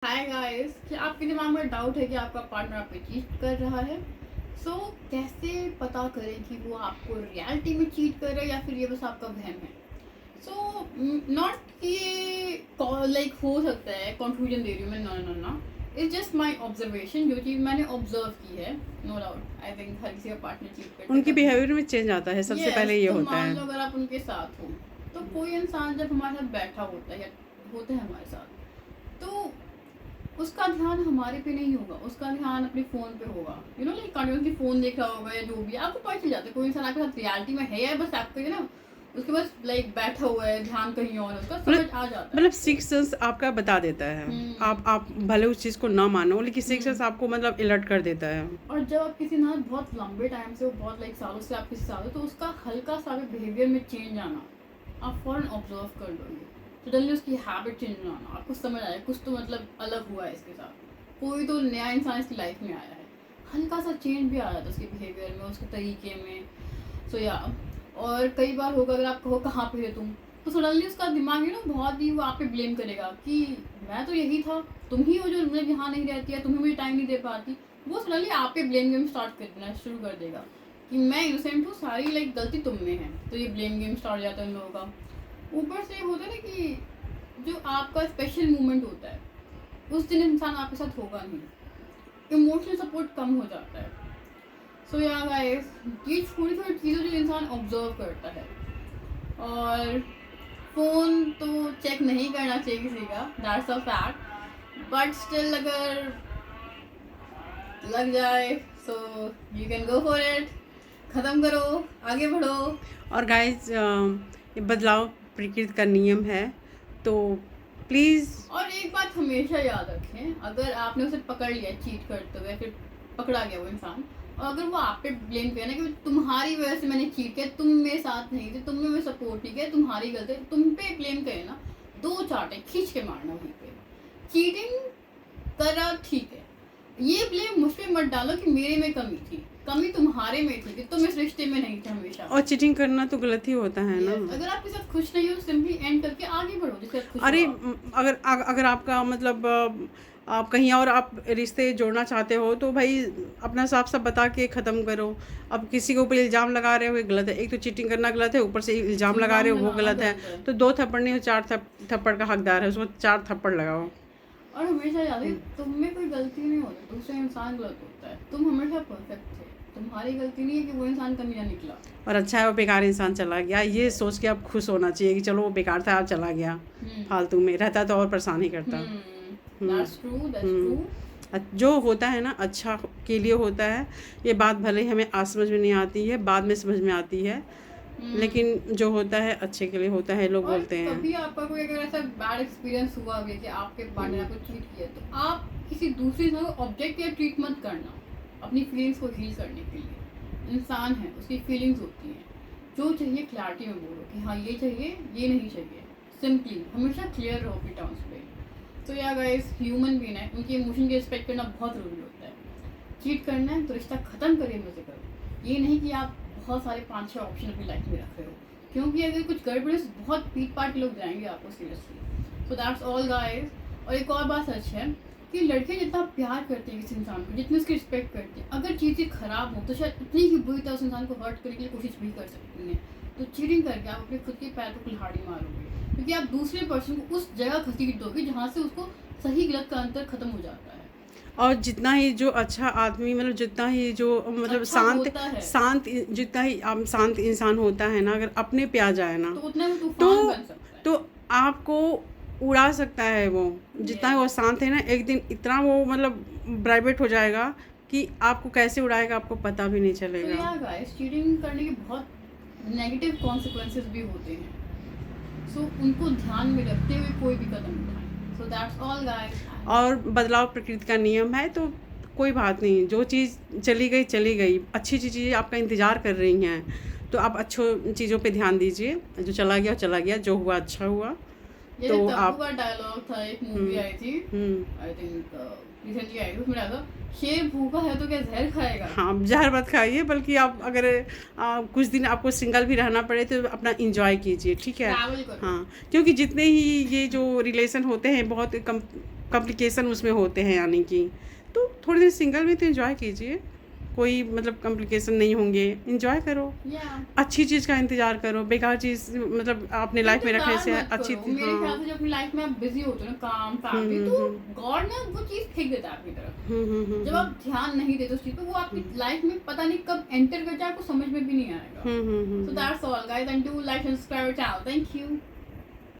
Hi guys, क्या आपके दिमाग में डाउट है कि आपका पार्टनर आप पे चीट कर रहा है? सो कैसे पता करें कि वो आपको रियलिटी में चीट कर रहा है या फिर ये बस आपका वहम है? सो नॉट ये लाइक हो सकता है कंफ्यूजन दे रही हूँ मैं, no no no, it's just my observation, जो चीज़ मैंने ऑब्जर्व की है। नो डाउट आई थिंक हर किसी का पार्टनर चीट करता है उनके कभी। बिहेवियर में चेंज आता है, सबसे यस, पहले ये तो होता मान है। लो अगर आप उनके साथ हो तो कोई इंसान जब हमारे साथ बैठा होता है या होता है हमारे साथ, तो उसका ध्यान हमारे पे नहीं होगा, उसका ध्यान अपने फ़ोन पे होगा। You know like continuously phone देख रहा होगा या जो भी, आपको पता चल जाता है कोई इंसान आपके साथ रियलिटी में है या बस आपको ना उसके बस लाइक बैठा हुआ है, ध्यान कहीं और है, उसका समझ मतलब आ जाता है मतलब आपको। सिक्स सेंस आपका बता देता है। हम्म। आप भले उस चीज़ को ना मानो, लेकिन सिक्स हम्म। सेंस आपको मतलब अलर्ट कर देता है। और जब आप किसी ना बहुत लंबे टाइम से, वो बहुत लाइक सालों से आप किसी साथ हो, तो उसका हल्का सा भी बिहेवियर में चेंज आना आप फ़ौरन ऑब्जर्व कर लोगे। सडनली उसकी हैबिट चेंज होना आना, आपको समझ आया कुछ तो मतलब अलग हुआ है इसके साथ, कोई तो नया इंसान इसकी लाइफ में आया है। हल्का सा चेंज भी आ जाता है उसके बिहेवियर में, उसके तरीके में। सो या और कई बार होगा, अगर आप कहो कहाँ पे है तुम, तो सडनली उसका दिमाग है ना बहुत ही वो आप पे ब्लेम करेगा कि मैं तो यही था, तुम ही हो जो मतलब यहाँ नहीं रहती है, तुम ही मुझे टाइम नहीं दे पाती। वो सडनली आप पे ब्लेम गेम स्टार्ट करना शुरू कर देगा कि मैं इनोसेंट हूँ, सारी लाइक गलती तुम में है। तो ये ब्लेम गेम स्टार्ट हो जाता है उन लोगों का। ऊपर से होता है ना कि जो आपका स्पेशल मोमेंट होता है उस दिन इंसान आपके साथ होगा नहीं, इमोशनल सपोर्ट कम हो जाता है। सो या गाइस, ये छोटी छोटी चीज़ें जो इंसान ऑब्जर्व करता है, और फ़ोन तो चेक नहीं करना चाहिए किसी का, that's a fact, but still अगर लग जाए so you can go for it, ख़त्म करो, आगे बढ़ो। और गाइस, ये बदलाव प्रकृति का नियम है, तो प्लीज़। और एक बात हमेशा याद रखें, अगर आपने उसे पकड़ लिया चीट करते हुए, फिर पकड़ा गया वो इंसान, और अगर वो आप पे ब्लेम करे ना कि तुम्हारी वजह से मैंने चीट किया, तुम मेरे साथ नहीं थे, तुमने मेरे सपोर्ट नहीं किया, तुम्हारी गलती, तुम पे ब्लेम करे ना, दो चाटे खींच के मारना वहीं पे। चीटिंग करा ठीक है, ये ब्लेम मुझ पे मत डालो कि मेरे में कमी थी, कमी तुम्हारे में थी कि तुम इस रिश्ते में नहीं थे हमेशा। और चीटिंग करना तो गलत ही होता है ना। यस, अगर आपके साथ खुश नहीं हो, सिंपली एंड करके आगे बढ़ो जिससे आप खुश हो अरे आप। अगर आपका मतलब आप कहीं और आप रिश्ते जोड़ना चाहते हो, तो भाई अपना साफ साफ बता के ख़त्म करो। अब किसी के ऊपर इल्ज़ाम लगा रहे हो, ये गलत है। एक तो चीटिंग करना गलत है, ऊपर से इल्ज़ाम लगा रहे इल्ज़ाम हो, वो लगाना गलत है। गलत है। तो दो थप्पड़ नहीं, चार थप्पड़ का हकदार है, उसको चार थप्पड़ लगाओ। और हमेशा याद है, तुम में कोई गलती नहीं होती, दूसरा इंसान गलत होता है, तुम हमेशा परफेक्ट थे, तुम्हारी गलती नहीं है कि वो इंसान कमीना निकला। और अच्छा है वो बेकार इंसान चला गया, ये सोच के आप खुश होना चाहिए कि चलो वो बेकार था, आप चला गया। हम्म। फालतू में रहता तो और परेशान ही करता। Hmm. That's true, that's true. Hmm. जो होता है ना अच्छा के लिए होता है। ये बात भले ही हमें आज समझ में नहीं आती है, बाद में समझ में आती है, लेकिन जो होता है अच्छे के लिए होता है, लोग और बोलते हैं। कभी आपका कोई अगर ऐसा बैड एक्सपीरियंस हुआ भी है कि आपके पार्टनर आपको चीट किया, तो आप किसी दूसरे इंसान को ऑब्जेक्ट या ट्रीट मत करना अपनी फीलिंग्स को हील करने के लिए। इंसान है, उसकी फीलिंग्स होती हैं, जो चाहिए क्लैरिटी में बोलो कि हाँ ये चाहिए, ये नहीं चाहिए। सिंपली हमेशा क्लियर रहो अपने टर्म्स पे। तो या गाइस, ह्यूमन बीइंग है, उनकी इमोशन की रिस्पेक्ट करना बहुत ज़रूरी होता है। चीट करना है तो रिश्ता ख़त्म करिए, मजे करो, ये नहीं कि आप बहुत सारे 5-6 ऑप्शन अपनी लाइफ में रख रहे हो, क्योंकि अगर कुछ गड़बड़ है तो बहुत पीट पाट लोग जाएंगे आपको seriously. So that's all guys. और एक और बात सच है कि लड़के जितना प्यार करते हैं किसी इंसान को, जितनी उसकी रिस्पेक्ट करते हैं, अगर चीज़ें खराब हो तो शायद उतनी ही बुरी तरह उस इंसान को हर्ट करने के लिए कोशिश भी कर सकती हैं। तो चीटिंग करके आप अपने खुद के पैर को कुल्हाड़ी मारोगे, क्योंकि आप दूसरे पर्सन को उस जगह घसीट दोगे जहाँ से उसको सही गलत का अंतर खत्म हो जाता है। और जितना ही जो अच्छा आदमी, मतलब जितना ही जो मतलब अच्छा शांत होता है शांत जितना ही शांत इंसान होता है ना, अगर अपने पे आ जाए ना, तो उतना वो तो तूफान बन सकता है। तो आपको उड़ा सकता है वो। जितना वो यस। शांत है ना, एक दिन इतना वो मतलब ब्राइवेट हो जाएगा कि आपको कैसे उड़ाएगा आपको पता भी नहीं तो चलेगा। यार गाइस, चीटिंग करने के बहुत नेगेटिव कॉन्सिक्वेंसेस भी होते हैं, सो उनको ध्यान में रखते हुए कोई भी कदम उठाएं। So that's all guys. और बदलाव प्रकृति का नियम है, तो कोई बात नहीं, जो चीज़ चली गई चली गई। अच्छी अच्छी चीज़ें आपका इंतज़ार कर रही हैं, तो आप अच्छो चीज़ों पे ध्यान दीजिए। जो चला गया चला गया, जो हुआ अच्छा हुआ। जैसे तो तब्बू आप का डायलॉग था, एक मूवी हम्म आई थी, हम्म आई थिंक रिसेंटली आई थी, उसमें डाला था, शेर भूखा है तो क्या जहर खाएगा। हाँ, ज़हर मत खाइए, बल्कि आप अगर कुछ दिन आपको सिंगल भी रहना पड़े तो अपना इंजॉय कीजिए, ठीक है। ट्रैवल करो। हाँ, क्योंकि जितने ही ये जो रिलेशन होते हैं बहुत कम कॉम्प्लिकेशन उसमें होते हैं यानी कि, तो थोड़ी देर सिंगल में तो एंजॉय कीजिए, कोई मतलब कॉम्प्लिकेशन नहीं होंगे, एंजॉय करो, या अच्छी चीज़ का इंतज़ार करो, बेकार चीज़ मतलब अपने लाइफ में रखने से इंतजार मत अच्छी करो। मेरे ख्याल से जब अपनी लाइफ में आप बिजी होते हो ना, काम फैमिली, तो गॉड ना वो चीज फेंक देता है आपकी तरफ। जब आप ध्यान नहीं देते उस चीज पे, वो आपकी लाइफ में पता नहीं कब एंटर कर जाए, आपको समझ में भी नहीं आएगा। So that's all guys, and do like and subscribe our channel. Thank you.